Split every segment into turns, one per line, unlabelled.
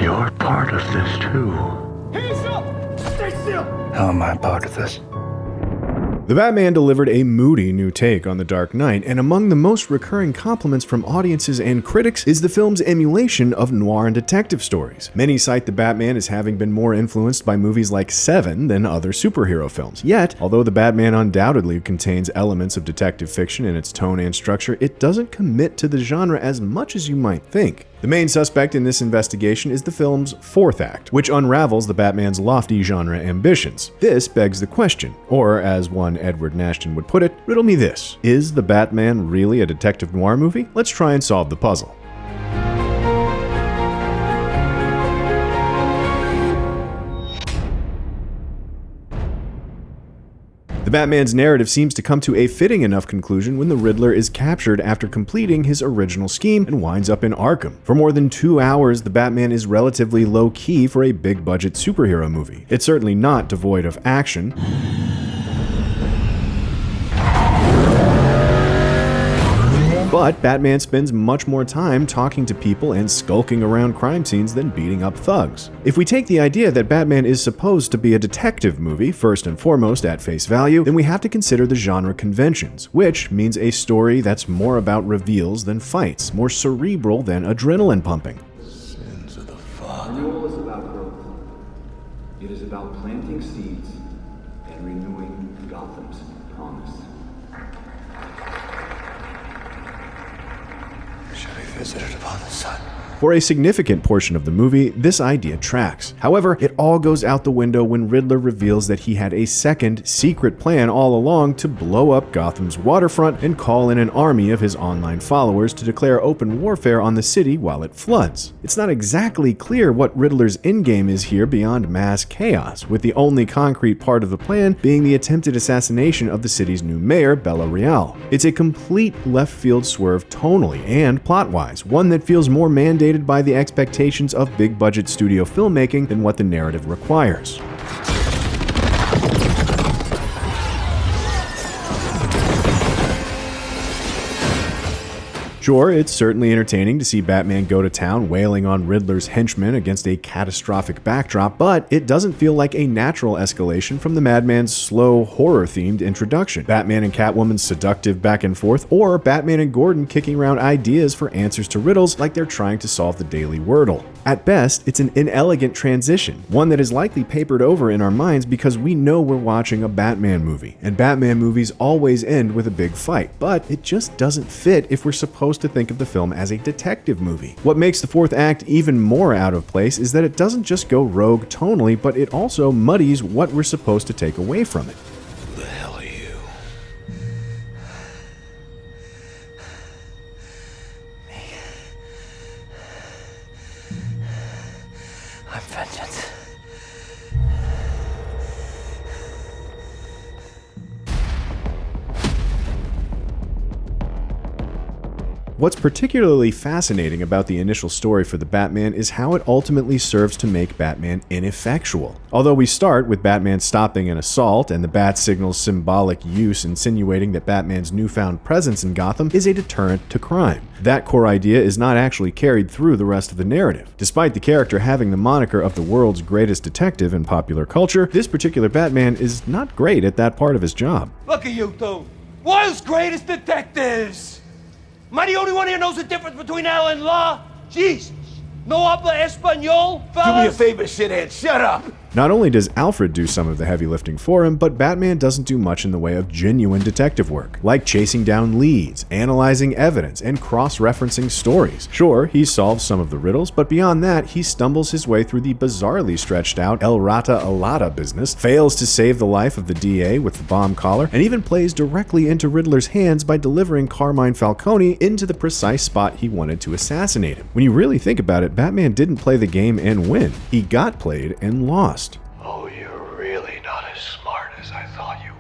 You're part of this too.
Hands up! Stay still!
How am I part of this?
The Batman delivered a moody new take on The Dark Knight, and among the most recurring compliments from audiences and critics is the film's emulation of noir and detective stories. Many cite the Batman as having been more influenced by movies like Seven than other superhero films. Yet, although the Batman undoubtedly contains elements of detective fiction in its tone and structure, it doesn't commit to the genre as much as you might think. The main suspect in this investigation is the film's fourth act, which unravels the Batman's lofty genre ambitions. This begs the question, or as one Edward Nashton would put it, riddle me this: is The Batman really a detective noir movie? Let's try and solve the puzzle. The Batman's narrative seems to come to a fitting enough conclusion when the Riddler is captured after completing his original scheme and winds up in Arkham. For more than 2 hours, the Batman is relatively low-key for a big-budget superhero movie. It's certainly not devoid of action. But Batman spends much more time talking to people and skulking around crime scenes than beating up thugs. If we take the idea that Batman is supposed to be a detective movie, first and foremost at face value, then we have to consider the genre conventions, which means a story that's more about reveals than fights, more cerebral than adrenaline pumping.
Sins of the Father.
Renewal is about growth. It is about planting seeds and renewing Gotham's promise.
Shall be visited upon the sun.
For a significant portion of the movie, this idea tracks. However, it all goes out the window when Riddler reveals that he had a second, secret plan all along to blow up Gotham's waterfront and call in an army of his online followers to declare open warfare on the city while it floods. It's not exactly clear what Riddler's endgame is here beyond mass chaos, with the only concrete part of the plan being the attempted assassination of the city's new mayor, Bella Real. It's a complete left-field swerve tonally and plot-wise, one that feels more mandated by the expectations of big-budget studio filmmaking than what the narrative requires. Sure, it's certainly entertaining to see Batman go to town wailing on Riddler's henchmen against a catastrophic backdrop, but it doesn't feel like a natural escalation from the Madman's slow, horror-themed introduction, Batman and Catwoman's seductive back and forth, or Batman and Gordon kicking around ideas for answers to riddles like they're trying to solve the daily Wordle. At best, it's an inelegant transition, one that is likely papered over in our minds because we know we're watching a Batman movie, and Batman movies always end with a big fight, but it just doesn't fit if we're supposed to think of the film as a detective movie. What makes the fourth act even more out of place is that it doesn't just go rogue tonally, but it also muddies what we're supposed to take away from it.
Who the hell are you? Me. I'm vengeance.
What's particularly fascinating about the initial story for the Batman is how it ultimately serves to make Batman ineffectual. Although we start with Batman stopping an assault and the bat signal's symbolic use insinuating that Batman's newfound presence in Gotham is a deterrent to crime. That core idea is not actually carried through the rest of the narrative. Despite the character having the moniker of the world's greatest detective in popular culture, this particular Batman is not great at that part of his job.
Look at you two! World's greatest detectives! Am I the only one here knows the difference between L and law? Jesus! No habla español, fellas?
Do me a favor, shithead, shut up!
Not only does Alfred do some of the heavy lifting for him, but Batman doesn't do much in the way of genuine detective work, like chasing down leads, analyzing evidence, and cross-referencing stories. Sure, he solves some of the riddles, but beyond that, he stumbles his way through the bizarrely stretched out El Rata Alata business, fails to save the life of the DA with the bomb collar, and even plays directly into Riddler's hands by delivering Carmine Falcone into the precise spot he wanted to assassinate him. When you really think about it, Batman didn't play the game and win. He got played and lost.
Oh, you're really not as smart as I thought you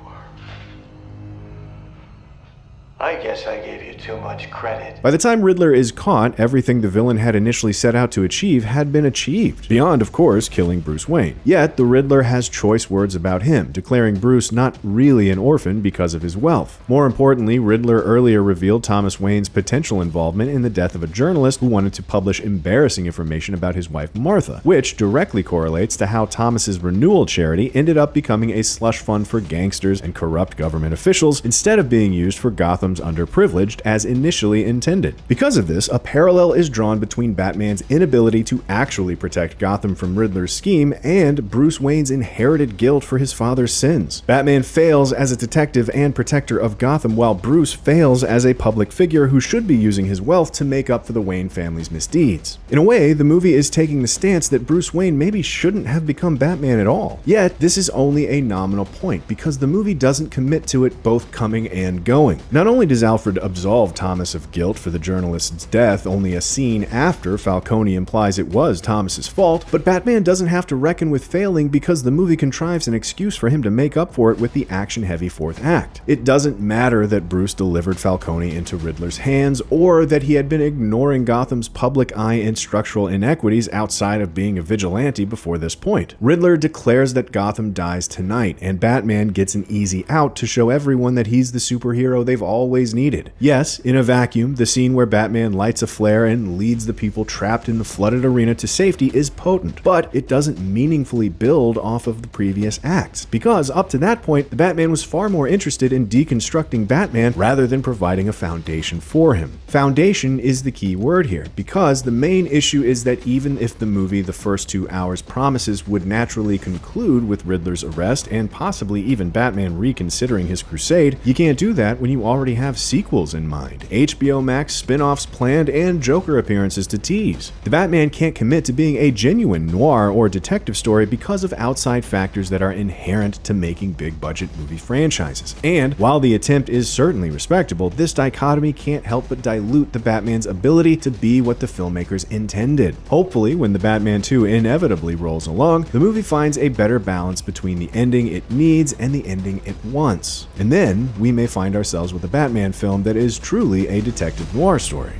I guess I gave you too much credit.
By the time Riddler is caught, everything the villain had initially set out to achieve had been achieved, beyond, of course, killing Bruce Wayne. Yet, the Riddler has choice words about him, declaring Bruce not really an orphan because of his wealth. More importantly, Riddler earlier revealed Thomas Wayne's potential involvement in the death of a journalist who wanted to publish embarrassing information about his wife Martha, which directly correlates to how Thomas's renewal charity ended up becoming a slush fund for gangsters and corrupt government officials instead of being used for Gotham's underprivileged as initially intended. Because of this, a parallel is drawn between Batman's inability to actually protect Gotham from Riddler's scheme and Bruce Wayne's inherited guilt for his father's sins. Batman fails as a detective and protector of Gotham, while Bruce fails as a public figure who should be using his wealth to make up for the Wayne family's misdeeds. In a way, the movie is taking the stance that Bruce Wayne maybe shouldn't have become Batman at all. Yet, this is only a nominal point because the movie doesn't commit to it both coming and going. Not only does Alfred absolve Thomas of guilt for the journalist's death only a scene after Falcone implies it was Thomas's fault, but Batman doesn't have to reckon with failing because the movie contrives an excuse for him to make up for it with the action-heavy fourth act. It doesn't matter that Bruce delivered Falcone into Riddler's hands, or that he had been ignoring Gotham's public eye and structural inequities outside of being a vigilante before this point. Riddler declares that Gotham dies tonight, and Batman gets an easy out to show everyone that he's the superhero they've always needed. Yes, in a vacuum, the scene where Batman lights a flare and leads the people trapped in the flooded arena to safety is potent, but it doesn't meaningfully build off of the previous acts, because up to that point, the Batman was far more interested in deconstructing Batman rather than providing a foundation for him. Foundation is the key word here, because the main issue is that even if the movie the first 2 hours promises would naturally conclude with Riddler's arrest and possibly even Batman reconsidering his crusade, you can't do that when you already have sequels in mind, HBO Max spin-offs planned, and Joker appearances to tease. The Batman can't commit to being a genuine noir or detective story because of outside factors that are inherent to making big-budget movie franchises. And while the attempt is certainly respectable, this dichotomy can't help but dilute the Batman's ability to be what the filmmakers intended. Hopefully, when the Batman 2 inevitably rolls along, the movie finds a better balance between the ending it needs and the ending it wants. And then, we may find ourselves with a Batman film that is truly a detective noir story.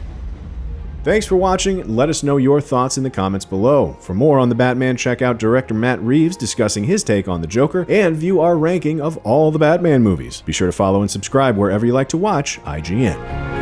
Thanks for watching. Let us know your thoughts in the comments below. For more on the Batman, check out director Matt Reeves discussing his take on the Joker, and view our ranking of all the Batman movies. Be sure to follow and subscribe wherever you like to watch IGN.